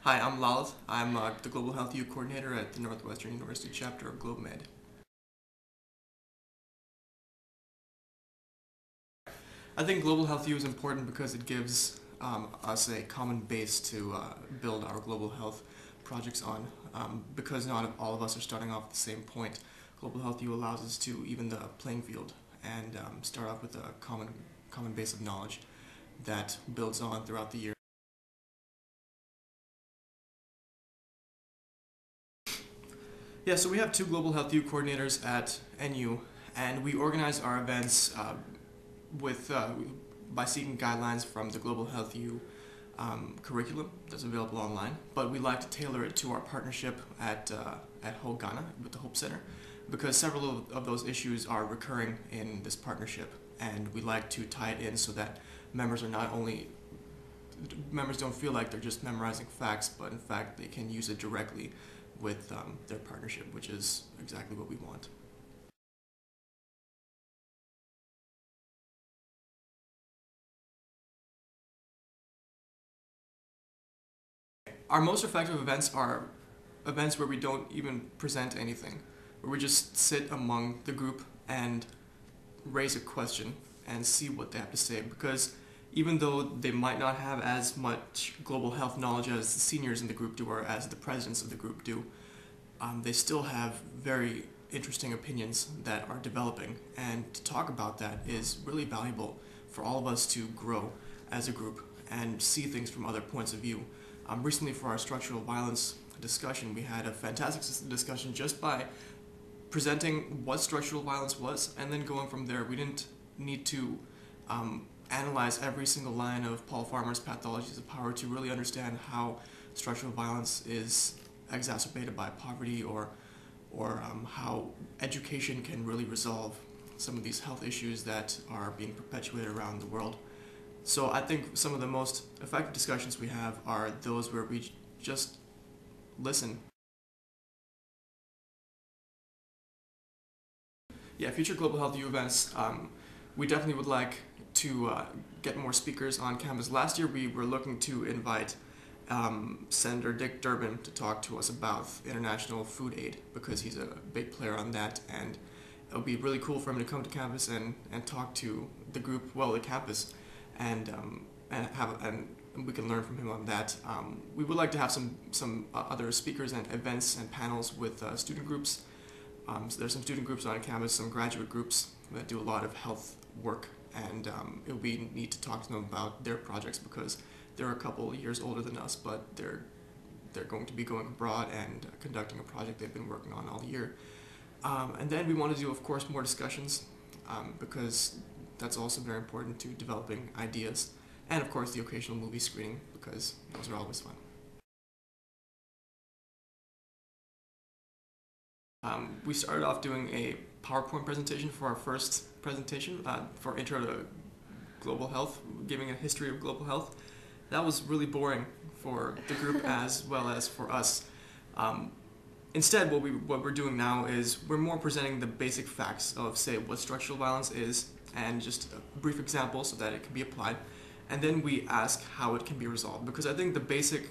Hi, I'm Lalit. I'm the Global Health U Coordinator at the Northwestern University chapter of GlobeMed. I think Global Health U is important because it gives us a common base to build our global health projects on. Because not all of us are starting off at the same point, Global Health U allows us to even the playing field and start off with a common base of knowledge that builds on throughout the year. Yeah, so we have two Global Health U coordinators at NU, and we organize our events with by seeking guidelines from the Global Health U curriculum that's available online. But we like to tailor it to our partnership at Hope Ghana with the Hope Center, because several of those issues are recurring in this partnership, and we like to tie it in so that members are not only members don't feel like they're just memorizing facts, but in fact they can use it directly with their partnership, which is exactly what we want. Our most effective events are events where we don't even present anything, where we just sit among the group and raise a question and see what they have to say. Because even though they might not have as much global health knowledge as the seniors in the group do or as the presidents of the group do, they still have very interesting opinions that are developing. And to talk about that is really valuable for all of us to grow as a group and see things from other points of view. Recently, for our structural violence discussion, we had a fantastic discussion just by presenting what structural violence was and then going from there. We didn't need to analyze every single line of Paul Farmer's Pathologies of Power to really understand how structural violence is exacerbated by poverty or how education can really resolve some of these health issues that are being perpetuated around the world. So I think some of the most effective discussions we have are those where we just listen. Yeah, future Global Health U events, we definitely would like to get more speakers on campus. Last year we were looking to invite Senator Dick Durbin to talk to us about international food aid because he's a big player on that, and it would be really cool for him to come to campus and talk to the group, well, the campus, and we can learn from him on that. We would like to have some other speakers and events and panels with student groups. So there's some student groups on campus, some graduate groups that do a lot of health work, and it would be neat to talk to them about their projects because they're a couple years older than us, but they're going to be going abroad and conducting a project they've been working on all year. And then we want to do, of course, more discussions because that's also very important to developing ideas, and of course the occasional movie screening because those are always fun. We started off doing a PowerPoint presentation for our first presentation for Intro to Global Health, giving a history of global health. That was really boring for the group as well as for us. Instead, what we're doing now is we're more presenting the basic facts of, say, what structural violence is and just a brief example so that it can be applied. And then we ask how it can be resolved, because I think the basic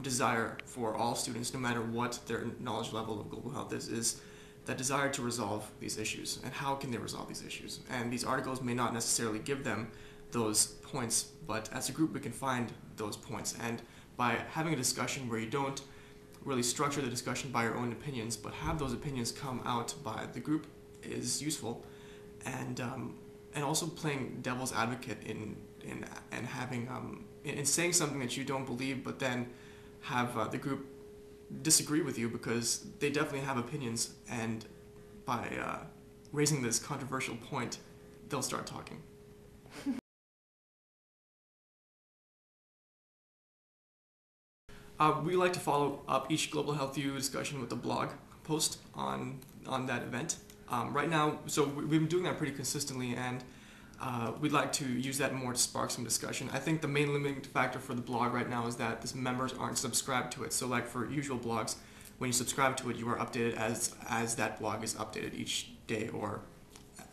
desire for all students, no matter what their knowledge level of global health is that desire to resolve these issues and how can they resolve these issues. And these articles may not necessarily give them those points, but as a group we can find those points. And by having a discussion where you don't really structure the discussion by your own opinions, but have those opinions come out by the group is useful. And also playing devil's advocate in having in saying something that you don't believe, but then have the group disagree with you because they definitely have opinions, and by raising this controversial point, they'll start talking. We like to follow up each Global Health U discussion with a blog post on that event. Right now, so we've been doing that pretty consistently, and we'd like to use that more to spark some discussion. I think the main limiting factor for the blog right now is that the members aren't subscribed to it. So like for usual blogs, when you subscribe to it, you are updated as that blog is updated each day or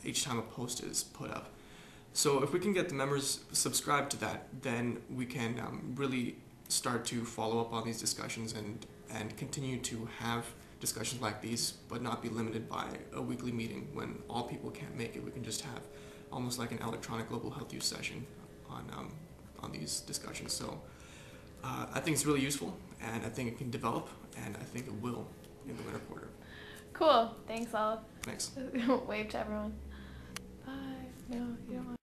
each time a post is put up. So if we can get the members subscribed to that, then we can really start to follow up on these discussions and continue to have discussions like these, but not be limited by a weekly meeting when all people can't make it. We can just have almost like an electronic global health use session on these discussions. So I think it's really useful, and I think it can develop, and I think it will in the winter quarter. Cool. Thanks, all. Thanks. Wave to everyone. Bye. No, you don't want